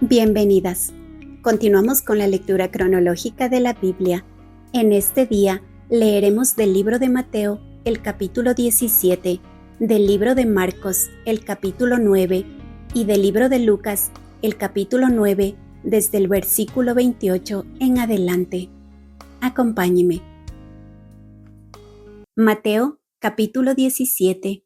Bienvenidas. Continuamos con la lectura cronológica de la Biblia. En este día leeremos del libro de Mateo el capítulo 17, del libro de Marcos el capítulo 9 y del libro de Lucas el capítulo 9 desde el versículo 28 en adelante. Acompáñeme. Mateo capítulo 17.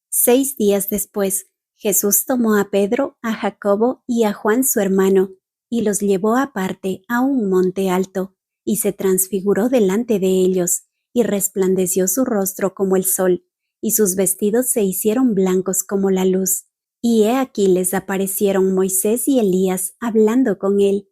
6 días después, Jesús tomó a Pedro, a Jacobo y a Juan su hermano, y los llevó aparte a un monte alto, y se transfiguró delante de ellos, y resplandeció su rostro como el sol, y sus vestidos se hicieron blancos como la luz. Y he aquí les aparecieron Moisés y Elías hablando con él.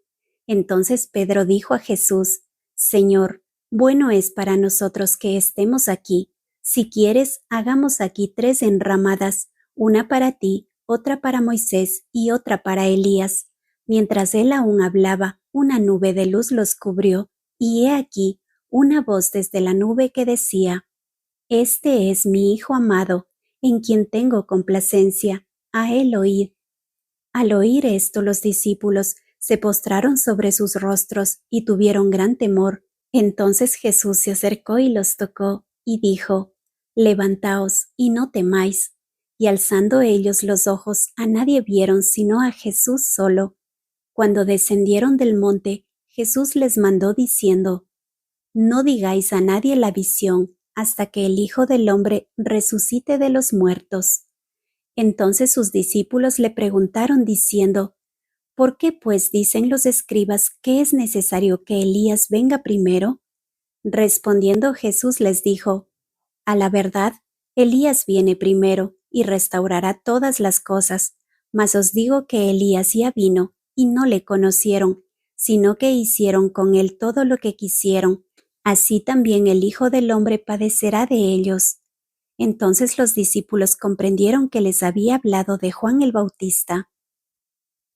Entonces Pedro dijo a Jesús: Señor, bueno es para nosotros que estemos aquí. Si quieres, hagamos aquí 3 enramadas, una para ti, otra para Moisés y otra para Elías. Mientras él aún hablaba, una nube de luz los cubrió, y he aquí una voz desde la nube que decía: Este es mi Hijo amado, en quien tengo complacencia, a él oíd. Al oír esto, los discípulos se postraron sobre sus rostros y tuvieron gran temor. Entonces Jesús se acercó y los tocó, y dijo: Levantaos y no temáis. Y alzando ellos los ojos, a nadie vieron sino a Jesús solo. Cuando descendieron del monte, Jesús les mandó diciendo: No digáis a nadie la visión, hasta que el Hijo del Hombre resucite de los muertos. Entonces sus discípulos le preguntaron diciendo: ¿Por qué pues dicen los escribas que es necesario que Elías venga primero? Respondiendo Jesús les dijo: A la verdad, Elías viene primero y restaurará todas las cosas, mas os digo que Elías ya vino y no le conocieron, sino que hicieron con él todo lo que quisieron. Así también el Hijo del Hombre padecerá de ellos. Entonces los discípulos comprendieron que les había hablado de Juan el Bautista.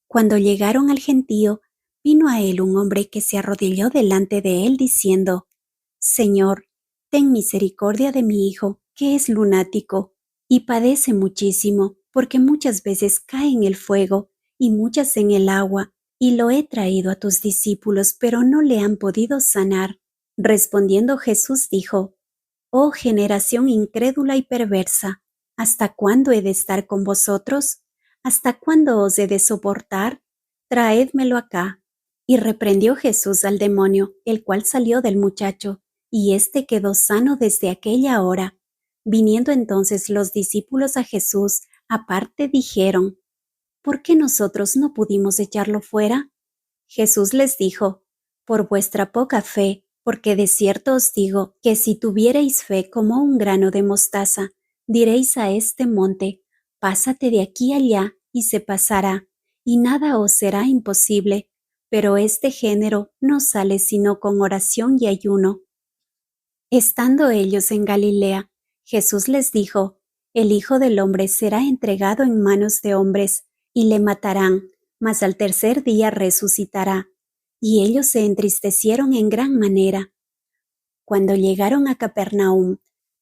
Cuando llegaron al gentío, vino a él un hombre que se arrodilló delante de él diciendo: Señor, ten misericordia de mi hijo, que es lunático, y padece muchísimo, porque muchas veces cae en el fuego y muchas en el agua, y lo he traído a tus discípulos, pero no le han podido sanar. Respondiendo Jesús dijo: Oh generación incrédula y perversa, ¿hasta cuándo he de estar con vosotros? ¿Hasta cuándo os he de soportar? Traédmelo acá. Y reprendió Jesús al demonio, el cual salió del muchacho, y éste quedó sano desde aquella hora. Viniendo entonces los discípulos a Jesús aparte, dijeron: ¿Por qué nosotros no pudimos echarlo fuera? Jesús les dijo: Por vuestra poca fe, porque de cierto os digo que si tuviereis fe como un grano de mostaza, diréis a este monte: Pásate de aquí allá, y se pasará, y nada os será imposible. Pero este género no sale sino con oración y ayuno. Estando ellos en Galilea, Jesús les dijo: El Hijo del Hombre será entregado en manos de hombres, y le matarán, mas al tercer día resucitará. Y ellos se entristecieron en gran manera. Cuando llegaron a Capernaum,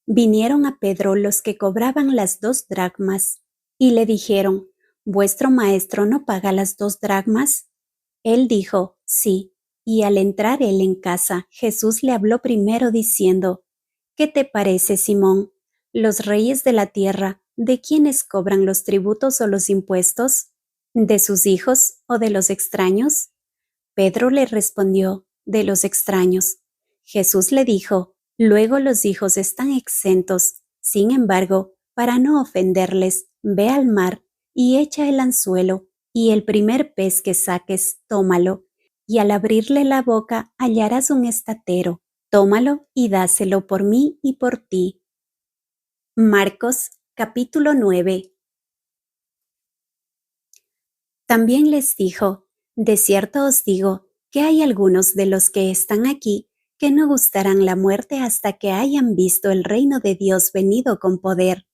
vinieron a Pedro los que cobraban las 2 dracmas, y le dijeron: ¿Vuestro maestro no paga las 2 dracmas? Él dijo: Sí. Y al entrar él en casa, Jesús le habló primero diciendo: ¿Qué te parece, Simón? ¿Los reyes de la tierra, de quiénes cobran los tributos o los impuestos? ¿De sus hijos o de los extraños? Pedro le respondió: De los extraños. Jesús le dijo: Luego los hijos están exentos. Sin embargo, para no ofenderles, ve al mar y echa el anzuelo, y el primer pez que saques, tómalo, y al abrirle la boca hallarás un estatero. Tómalo y dáselo por mí y por ti. Marcos capítulo 9. También les dijo: De cierto os digo que hay algunos de los que están aquí que no gustarán la muerte hasta que hayan visto el reino de Dios venido con poder.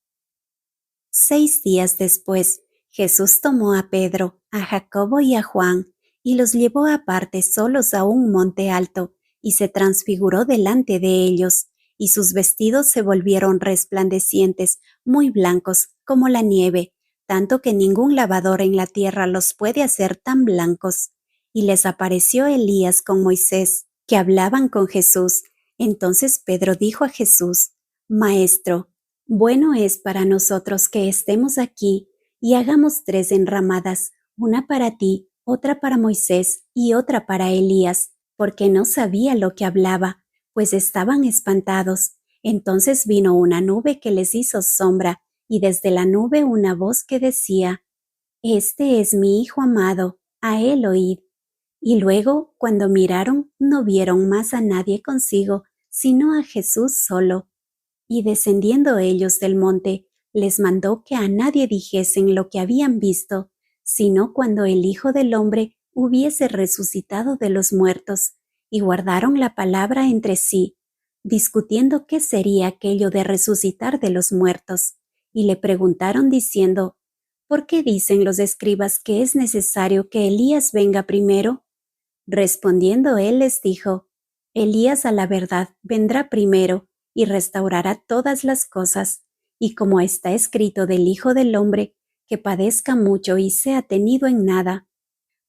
6 días después, Jesús tomó a Pedro, a Jacobo y a Juan, y los llevó aparte solos a un monte alto, y se transfiguró delante de ellos, y sus vestidos se volvieron resplandecientes, muy blancos como la nieve. tanto que ningún lavador en la tierra los puede hacer tan blancos. Y les apareció Elías con Moisés, que hablaban con Jesús. Entonces Pedro dijo a Jesús: Maestro, bueno es para nosotros que estemos aquí y hagamos 3 enramadas, una para ti, otra para Moisés y otra para Elías, porque no sabía lo que hablaba, pues estaban espantados. Entonces vino una nube que les hizo sombra, y desde la nube una voz que decía: Este es mi Hijo amado, a él oíd. Y luego, cuando miraron, no vieron más a nadie consigo, sino a Jesús solo. Y descendiendo ellos del monte, les mandó que a nadie dijesen lo que habían visto, sino cuando el Hijo del Hombre hubiese resucitado de los muertos, y guardaron la palabra entre sí, discutiendo qué sería aquello de resucitar de los muertos, y le preguntaron diciendo: ¿Por qué dicen los escribas que es necesario que Elías venga primero? Respondiendo él les dijo: Elías a la verdad vendrá primero y restaurará todas las cosas, y como está escrito del Hijo del Hombre, que padezca mucho y sea tenido en nada.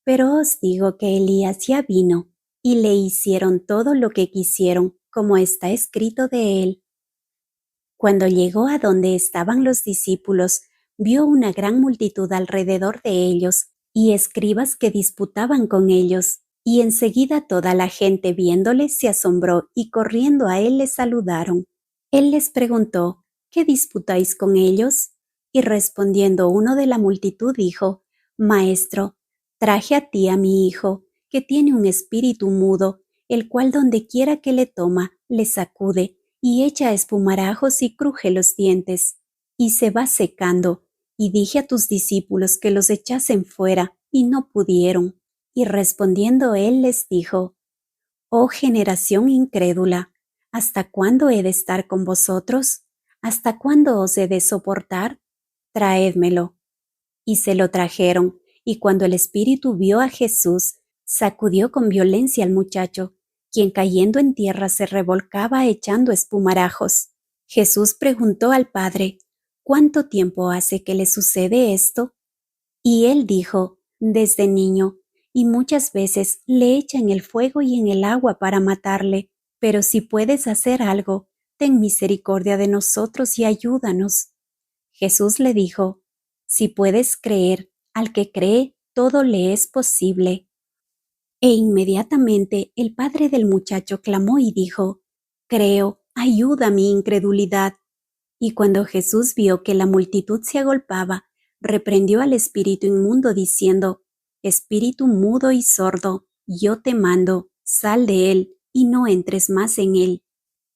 Pero os digo que Elías ya vino, y le hicieron todo lo que quisieron, como está escrito de él. Cuando llegó a donde estaban los discípulos, vio una gran multitud alrededor de ellos, y escribas que disputaban con ellos. Y enseguida toda la gente viéndole se asombró y corriendo a él le saludaron. Él les preguntó: ¿Qué disputáis con ellos? Y respondiendo uno de la multitud dijo: Maestro, traje a ti a mi hijo, que tiene un espíritu mudo, el cual donde quiera que le toma, le sacude, y echa espumarajos y cruje los dientes, y se va secando. Y dije a tus discípulos que los echasen fuera, y no pudieron. Y respondiendo él les dijo: Oh generación incrédula, ¿hasta cuándo he de estar con vosotros? ¿Hasta cuándo os he de soportar? Traédmelo. Y se lo trajeron, y cuando el espíritu vio a Jesús, sacudió con violencia al muchacho, quien cayendo en tierra se revolcaba echando espumarajos. Jesús preguntó al padre: ¿Cuánto tiempo hace que le sucede esto? Y él dijo: Desde niño, y muchas veces le echa en el fuego y en el agua para matarle. Pero si puedes hacer algo, ten misericordia de nosotros y ayúdanos. Jesús le dijo: Si puedes creer, al que cree, todo le es posible. E inmediatamente el padre del muchacho clamó y dijo: Creo, ayuda mi incredulidad. Y cuando Jesús vio que la multitud se agolpaba, reprendió al espíritu inmundo diciendo: Espíritu mudo y sordo, yo te mando, sal de él, y no entres más en él.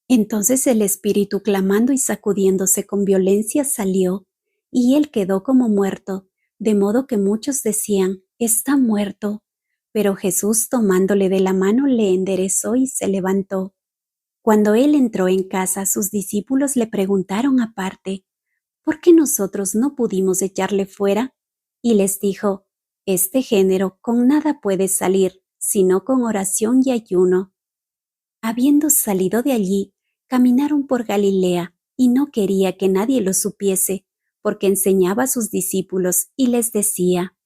Entonces el espíritu, clamando y sacudiéndose con violencia, salió, y él quedó como muerto, de modo que muchos decían: Está muerto. Pero Jesús, tomándole de la mano, le enderezó y se levantó. Cuando él entró en casa, sus discípulos le preguntaron aparte: ¿Por qué nosotros no pudimos echarle fuera? Y les dijo: Este género con nada puede salir, sino con oración y ayuno. Habiendo salido de allí, caminaron por Galilea, y no quería que nadie lo supiese, porque enseñaba a sus discípulos y les decía: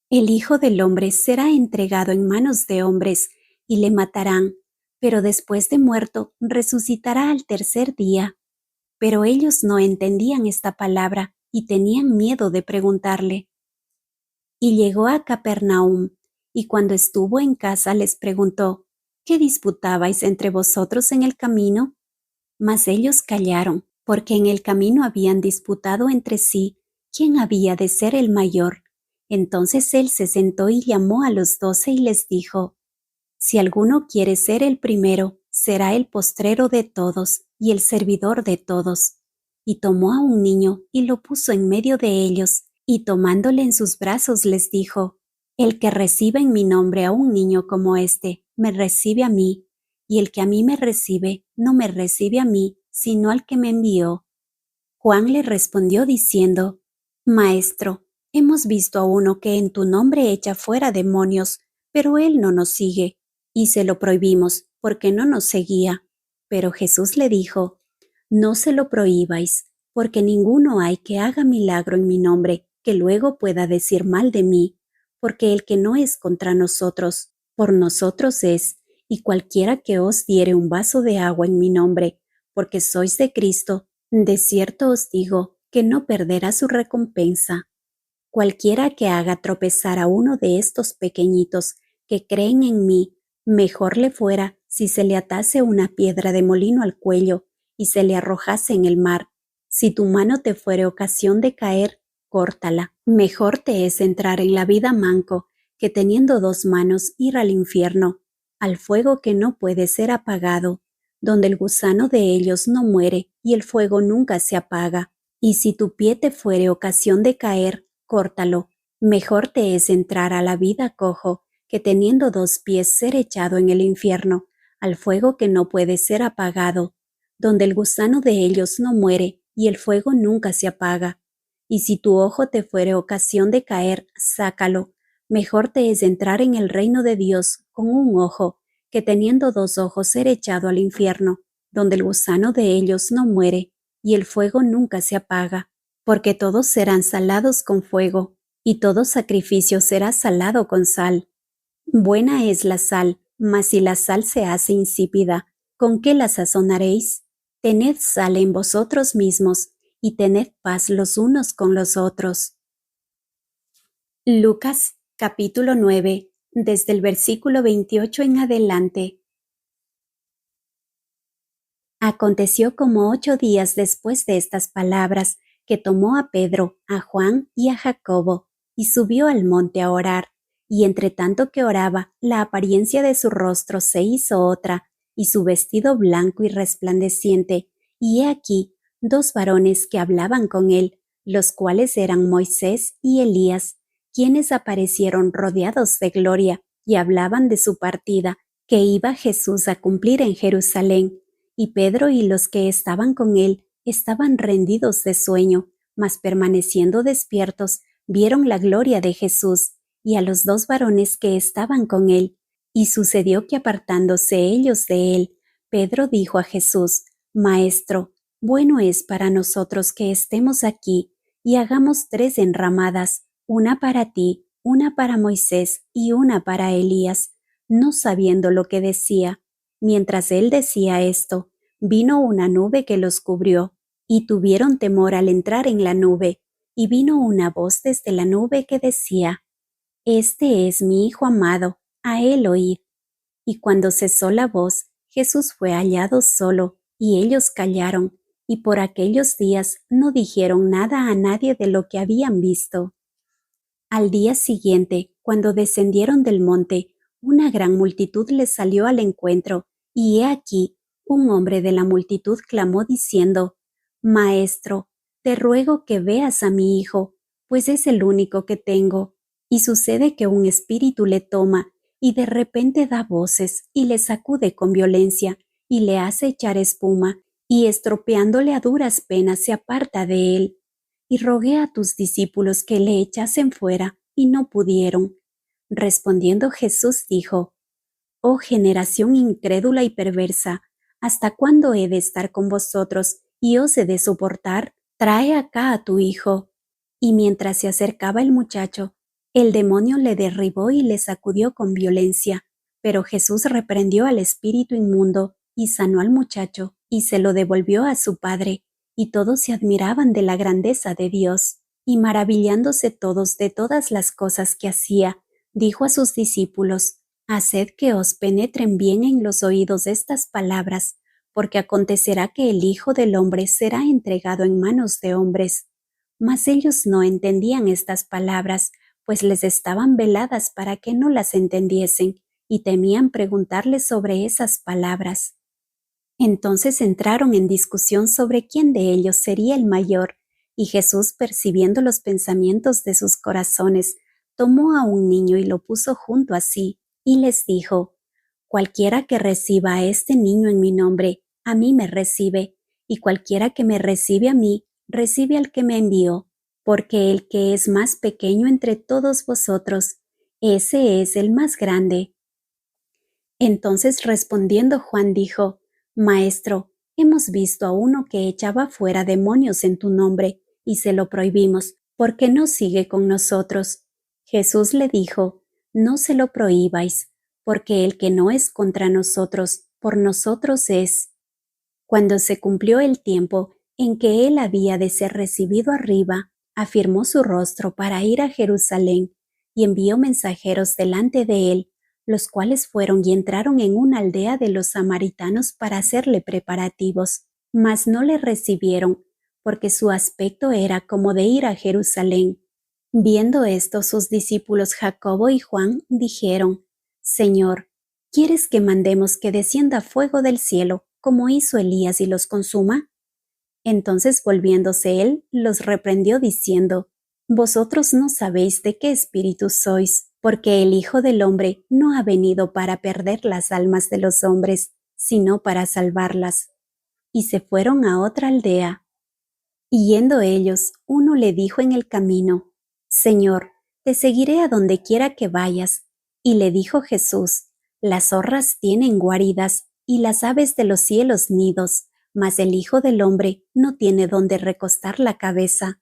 El Hijo del Hombre será entregado en manos de hombres, y le matarán, pero después de muerto resucitará al tercer día. Pero ellos no entendían esta palabra y tenían miedo de preguntarle. Y llegó a Capernaum, y cuando estuvo en casa les preguntó: ¿Qué disputabais entre vosotros en el camino? Mas ellos callaron, porque en el camino habían disputado entre sí quién había de ser el mayor. Entonces él se sentó y llamó a los 12 y les dijo: Si alguno quiere ser el primero, será el postrero de todos y el servidor de todos. Y tomó a un niño y lo puso en medio de ellos, y tomándole en sus brazos les dijo: El que reciba en mi nombre a un niño como este, me recibe a mí, y el que a mí me recibe, no me recibe a mí, sino al que me envió. Juan le respondió diciendo: Maestro, hemos visto a uno que en tu nombre echa fuera demonios, pero él no nos sigue, y se lo prohibimos, porque no nos seguía. Pero Jesús le dijo: No se lo prohibáis, porque ninguno hay que haga milagro en mi nombre que luego pueda decir mal de mí, porque el que no es contra nosotros, por nosotros es, y cualquiera que os diere un vaso de agua en mi nombre, porque sois de Cristo, de cierto os digo que no perderá su recompensa. Cualquiera que haga tropezar a uno de estos pequeñitos que creen en mí, mejor le fuera si se le atase una piedra de molino al cuello y se le arrojase en el mar. Si tu mano te fuere ocasión de caer, córtala. Mejor te es entrar en la vida manco que teniendo dos manos ir al infierno, al fuego que no puede ser apagado, donde el gusano de ellos no muere y el fuego nunca se apaga. Y si tu pie te fuere ocasión de caer, córtalo. Mejor te es entrar a la vida cojo que teniendo dos pies ser echado en el infierno, al fuego que no puede ser apagado, donde el gusano de ellos no muere y el fuego nunca se apaga. Y si tu ojo te fuere ocasión de caer, sácalo. Mejor te es entrar en el reino de Dios con un ojo, que teniendo dos ojos ser echado al infierno, donde el gusano de ellos no muere y el fuego nunca se apaga, porque todos serán salados con fuego, y todo sacrificio será salado con sal. Buena es la sal, mas si la sal se hace insípida, ¿con qué la sazonaréis? Tened sal en vosotros mismos, y tened paz los unos con los otros. Lucas capítulo 9, desde el versículo 28 en adelante. Aconteció como 8 días después de estas palabras, que tomó a Pedro, a Juan y a Jacobo, y subió al monte a orar. Y entre tanto que oraba, la apariencia de su rostro se hizo otra, y su vestido blanco y resplandeciente. Y he aquí, dos varones que hablaban con él, los cuales eran Moisés y Elías, quienes aparecieron rodeados de gloria, y hablaban de su partida, que iba Jesús a cumplir en Jerusalén. Y Pedro y los que estaban con él estaban rendidos de sueño, mas permaneciendo despiertos, vieron la gloria de Jesús y a los dos varones que estaban con él. Y sucedió que apartándose ellos de él, Pedro dijo a Jesús: Maestro, bueno es para nosotros que estemos aquí, y hagamos 3 enramadas, una para ti, una para Moisés y una para Elías, no sabiendo lo que decía. Mientras él decía esto, vino una nube que los cubrió, y tuvieron temor al entrar en la nube, y vino una voz desde la nube que decía: Este es mi Hijo amado, a él oíd. Y cuando cesó la voz, Jesús fue hallado solo, y ellos callaron, y por aquellos días no dijeron nada a nadie de lo que habían visto. Al día siguiente, cuando descendieron del monte, una gran multitud les salió al encuentro, y he aquí, un hombre de la multitud clamó diciendo: Maestro, te ruego que veas a mi hijo, pues es el único que tengo. Y sucede que un espíritu le toma, y de repente da voces, y le sacude con violencia, y le hace echar espuma, y estropeándole a duras penas se aparta de él. Y rogué a tus discípulos que le echasen fuera, y no pudieron. Respondiendo Jesús dijo: Oh generación incrédula y perversa, ¿hasta cuándo he de estar con vosotros y os he de soportar? Trae acá a tu hijo. Y mientras se acercaba el muchacho, el demonio le derribó y le sacudió con violencia, pero Jesús reprendió al espíritu inmundo y sanó al muchacho y se lo devolvió a su padre. Y todos se admiraban de la grandeza de Dios, y maravillándose todos de todas las cosas que hacía, dijo a sus discípulos: Haced que os penetren bien en los oídos estas palabras, porque acontecerá que el Hijo del Hombre será entregado en manos de hombres. Mas ellos no entendían estas palabras, pues les estaban veladas para que no las entendiesen, y temían preguntarle sobre esas palabras. Entonces entraron en discusión sobre quién de ellos sería el mayor, y Jesús, percibiendo los pensamientos de sus corazones, tomó a un niño y lo puso junto a sí, y les dijo: Cualquiera que reciba a este niño en mi nombre, a mí me recibe, y cualquiera que me recibe a mí, recibe al que me envió, porque el que es más pequeño entre todos vosotros, ese es el más grande. Entonces respondiendo Juan dijo: Maestro, hemos visto a uno que echaba fuera demonios en tu nombre, y se lo prohibimos, ¿por qué no sigue con nosotros? Jesús le dijo, no se lo prohibáis, porque el que no es contra nosotros, por nosotros es. Cuando se cumplió el tiempo en que él había de ser recibido arriba, afirmó su rostro para ir a Jerusalén y envió mensajeros delante de él, los cuales fueron y entraron en una aldea de los samaritanos para hacerle preparativos, mas no le recibieron, porque su aspecto era como de ir a Jerusalén. Viendo esto, sus discípulos Jacobo y Juan dijeron, Señor, ¿quieres que mandemos que descienda fuego del cielo, como hizo Elías y los consuma? Entonces volviéndose él, los reprendió diciendo, Vosotros no sabéis de qué espíritu sois, porque el Hijo del Hombre no ha venido para perder las almas de los hombres, sino para salvarlas. Y se fueron a otra aldea. Y yendo ellos, uno le dijo en el camino, Señor, te seguiré a donde quiera que vayas. Y le dijo Jesús, las zorras tienen guaridas y las aves de los cielos nidos, mas el Hijo del Hombre no tiene donde recostar la cabeza.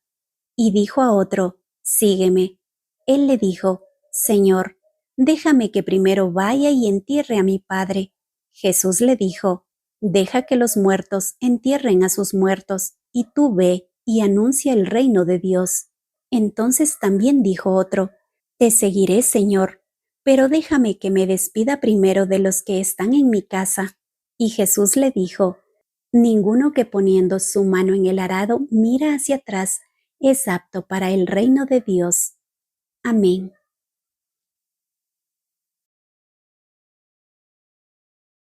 Y dijo a otro, sígueme. Él le dijo, Señor, déjame que primero vaya y entierre a mi Padre. Jesús le dijo, deja que los muertos entierren a sus muertos, y tú ve y anuncia el reino de Dios. Entonces también dijo otro, te seguiré, Señor, pero déjame que me despida primero de los que están en mi casa. Y Jesús le dijo, ninguno que poniendo su mano en el arado mira hacia atrás es apto para el reino de Dios. Amén.